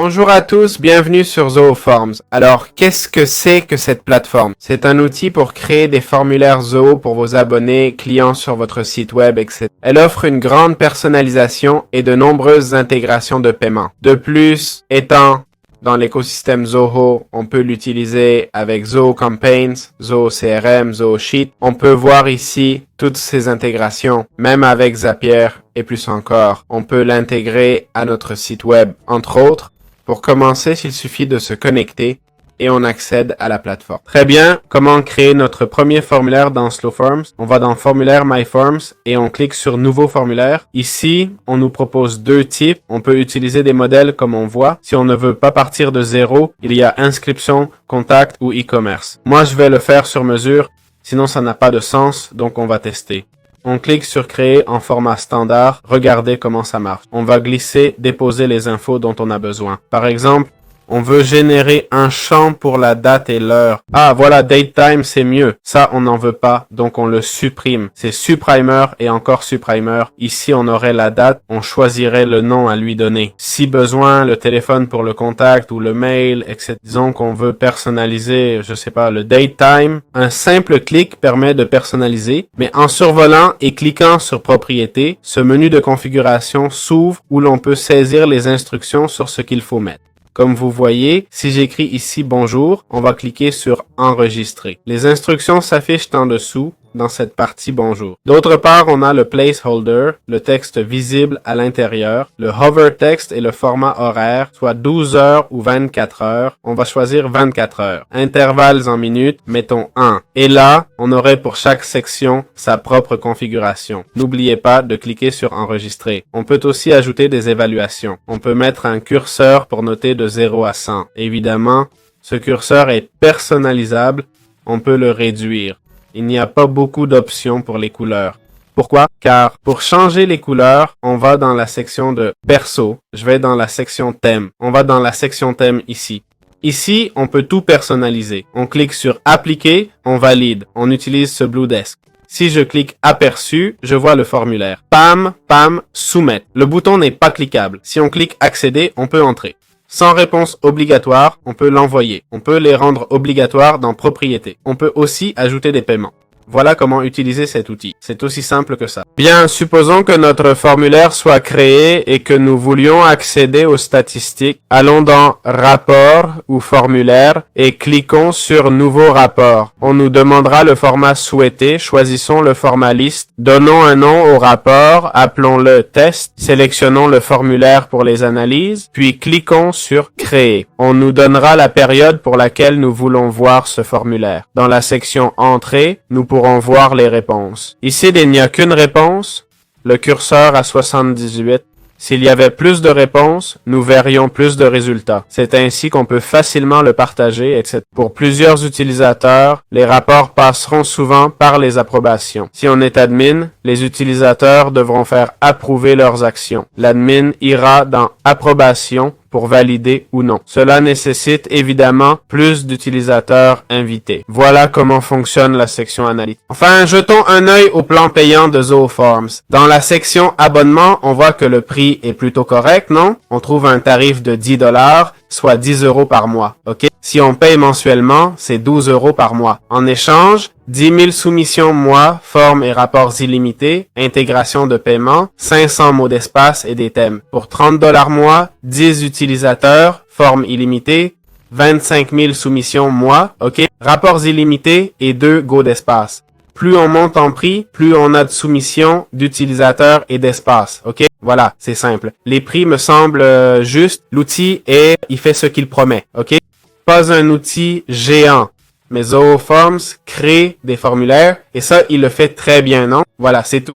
Bonjour à tous, bienvenue sur Zooforms. Alors, qu'est-ce que c'est que cette plateforme? C'est un outil pour créer des formulaires Zoo pour vos abonnés, clients sur votre site web, etc. Elle offre une grande personnalisation et de nombreuses intégrations de paiement. De plus, étant dans l'écosystème Zoho, on peut l'utiliser avec Zoho Campaigns, Zoho CRM, Zoho Sheet. On peut voir ici toutes ces intégrations, même avec Zapier et plus encore. On peut l'intégrer à notre site web, entre autres. Pour commencer, il suffit de se connecter et on accède à la plateforme. Très bien, comment créer notre premier formulaire dans Slowforms? On va dans Formulaire MyForms et on clique sur Nouveau formulaire. Ici, on nous propose deux types. On peut utiliser des modèles comme on voit. Si on ne veut pas partir de zéro, il y a inscription, contact ou e-commerce. Moi, je vais le faire sur mesure, sinon ça n'a pas de sens, donc on va tester. On clique sur créer en format standard, regardez comment ça marche. On va glisser, déposer les infos dont on a besoin. Par exemple, on veut générer un champ pour la date et l'heure. Ah, voilà, date time, c'est mieux. Ça, on n'en veut pas, donc on le supprime. C'est supprimer et encore supprimer. Ici, on aurait la date, on choisirait le nom à lui donner. Si besoin, le téléphone pour le contact ou le mail, etc. Disons qu'on veut personnaliser, je sais pas, le date time. Un simple clic permet de personnaliser, mais en survolant et cliquant sur propriété, ce menu de configuration s'ouvre où l'on peut saisir les instructions sur ce qu'il faut mettre. Comme vous voyez, si j'écris ici bonjour, on va cliquer sur enregistrer. Les instructions s'affichent en dessous dans cette partie bonjour. D'autre part, on a le placeholder, le texte visible à l'intérieur, le hover text et le format horaire, soit 12 heures ou 24 heures. On va choisir 24 heures. Intervalles en minutes, mettons 1. Et là, on aurait pour chaque section sa propre configuration. N'oubliez pas de cliquer sur enregistrer. On peut aussi ajouter des évaluations. On peut mettre un curseur pour noter de 0 à 100. Évidemment, ce curseur est personnalisable. On peut le réduire. Il n'y a pas beaucoup d'options pour les couleurs. Pourquoi? Car pour changer les couleurs, on va dans la section de perso. Je vais dans la section thème. On va dans la section thème ici. Ici, on peut tout personnaliser. On clique sur appliquer, on valide. On utilise ce Blue Desk. Si je clique aperçu, je vois le formulaire. Pam, pam, soumettre. Le bouton n'est pas cliquable. Si on clique accéder, on peut entrer. Sans réponse obligatoire, on peut l'envoyer. On peut les rendre obligatoires dans Propriété. On peut aussi ajouter des paiements. Voilà comment utiliser cet outil. C'est aussi simple que ça. Bien, supposons que notre formulaire soit créé et que nous voulions accéder aux statistiques. Allons dans Rapport ou Formulaire et cliquons sur Nouveau rapport. On nous demandera le format souhaité. Choisissons le format liste. Donnons un nom au rapport. Appelons-le Test. Sélectionnons le formulaire pour les analyses. Puis cliquons sur Créer. On nous donnera la période pour laquelle nous voulons voir ce formulaire. Dans la section Entrée, nous pourrons voir les réponses. Ici, il n'y a qu'une réponse, le curseur à 78. S'il y avait plus de réponses, nous verrions plus de résultats. C'est ainsi qu'on peut facilement le partager, etc. Pour plusieurs utilisateurs, les rapports passeront souvent par les approbations. Si on est admin, les utilisateurs devront faire approuver leurs actions. L'admin ira dans Approbation pour valider ou non. Cela nécessite évidemment plus d'utilisateurs invités. Voilà comment fonctionne la section analytique. Enfin, jetons un œil au plan payant de Zooforms. Dans la section abonnement, on voit que le prix est plutôt correct, non? On trouve un tarif de 10 $, soit 10 € par mois, ok? Si on paye mensuellement, c'est 12 € par mois. En échange, 10 000 soumissions mois, formes et rapports illimités, intégration de paiement, 500 mots d'espace et des thèmes. Pour 30 $ mois, 10 utilisateurs, formes illimitées, 25 000 soumissions mois, ok? Rapports illimités et 2 go d'espace. Plus on monte en prix, plus on a de soumissions, d'utilisateurs et d'espace, ok? Voilà, c'est simple. Les prix me semblent justes. L'outil il fait ce qu'il promet, ok? Pas un outil géant. Mais Zooforms crée des formulaires et ça, il le fait très bien, non? Voilà, c'est tout.